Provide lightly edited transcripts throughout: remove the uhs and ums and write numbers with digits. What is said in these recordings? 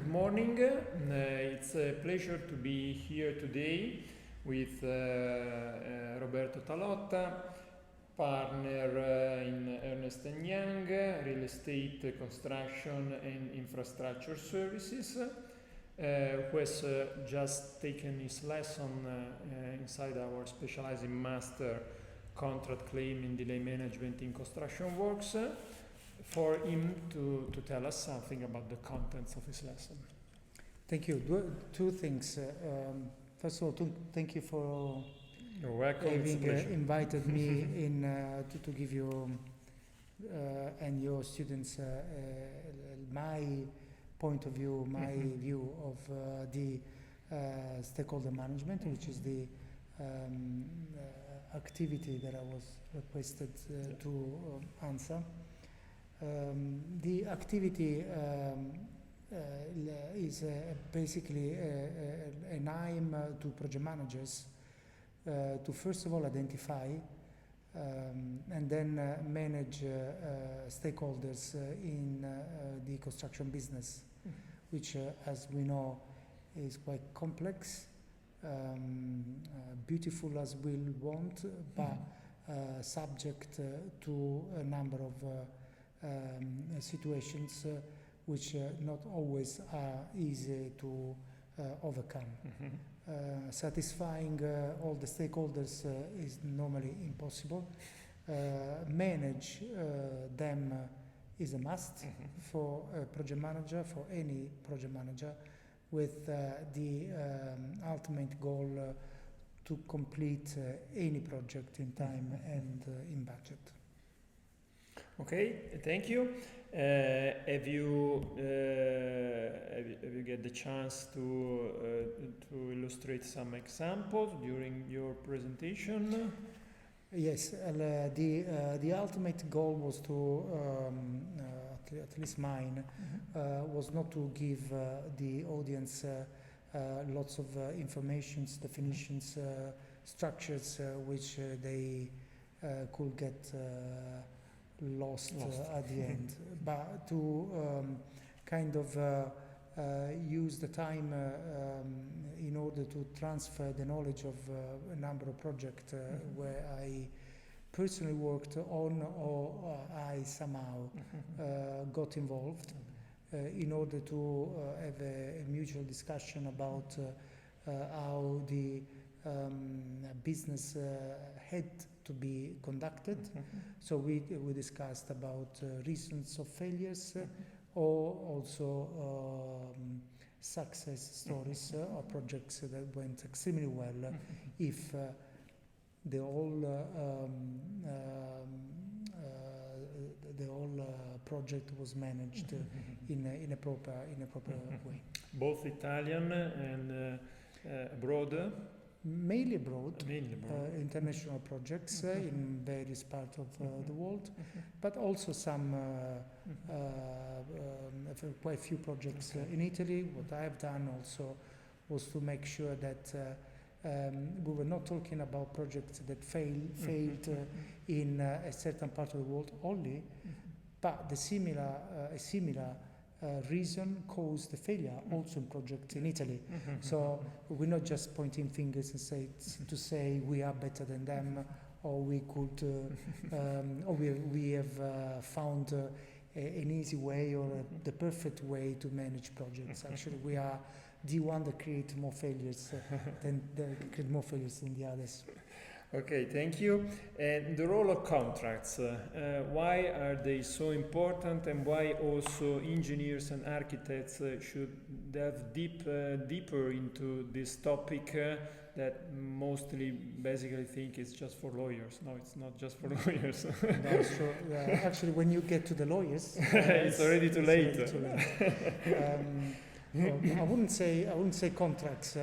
morning. It's a pleasure to be here today with Roberto Talotta, partner in Ernst&Young, real estate construction and infrastructure services, who has just taken his lesson inside our specializing master contract claim and delay management in construction works, for him to tell us something about the contents of his lesson. Thank you. Two things. First of all, thank you for You're welcome. having invited me in to give you and your students my point of view, my view of the stakeholder management, which is the activity that I was requested to answer. The activity is basically an aim to project managers to first of all identify and then manage stakeholders in the construction business, which as we know is quite complex, beautiful as we want, but subject to a number of situations which not always are easy to overcome. Satisfying all the stakeholders is normally impossible. Manage them is a must for a project manager, for any project manager, with the ultimate goal to complete any project in time and in budget. Okay, thank you. Have you get the chance to illustrate some examples during your presentation? Yes, the ultimate goal was to, at least mine, was not to give the audience lots of informations, definitions, structures which they could get lost at the end, but to kind of use the time in order to transfer the knowledge of a number of projects where I personally worked on or I somehow got involved in order to have a mutual discussion about how the business had to be conducted. So we discussed about reasons of failures or also success stories or projects that went extremely well if the whole project was managed in a proper way. Both Italian and abroad. Mainly abroad. International projects in various parts of the world, but also some quite few projects in Italy. What I have done also was to make sure that we were not talking about projects that failed in a certain part of the world only, but a similar reason caused the failure also in projects in Italy. So we're not just pointing fingers and say we are better than them, or we could, or we have found an easy way or the perfect way to manage projects. Actually, we are the one that create more failures than the others. Okay, thank you. And the role of contracts, why are they so important, and why also engineers and architects should delve deeper into this topic that mostly basically think it's just for lawyers? No, it's not just for lawyers. No, so, actually, when you get to the lawyers, it's already too late. I wouldn't say contracts.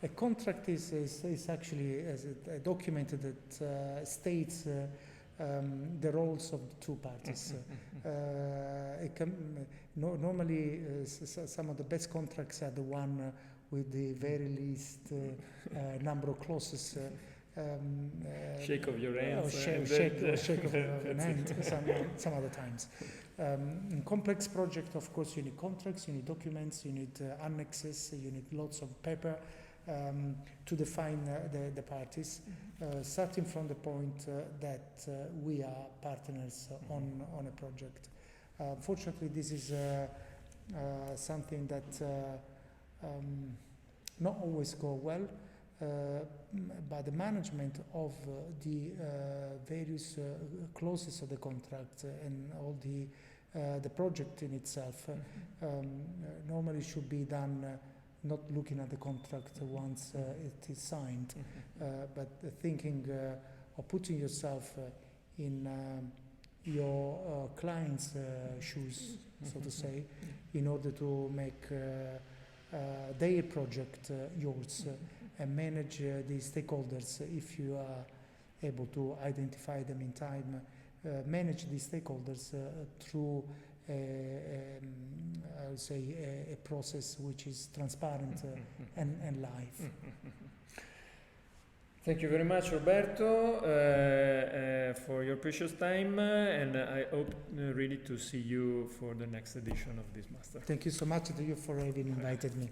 A contract is actually a document that states the roles of the two parties. Normally, some of the best contracts are the one with the very least number of clauses. Shake of your hand. Shake of your hand some other times. In complex project, of course, you need contracts, you need documents, you need annexes, you need lots of paper to define the parties, starting from the point that we are partners on a project. Fortunately, this is something that not always go well, but the management of the various clauses of the contract and all the project in itself normally should be done not looking at the contract once it is signed, but thinking or putting yourself in your client's shoes, so to say, in order to make their project yours and manage the stakeholders if you are able to identify them in time. Manage the stakeholders through I would say a process which is transparent and live. Thank you very much, Roberto, for your precious time, and I hope really to see you for the next edition of this master. Thank you so much to you for having invited me.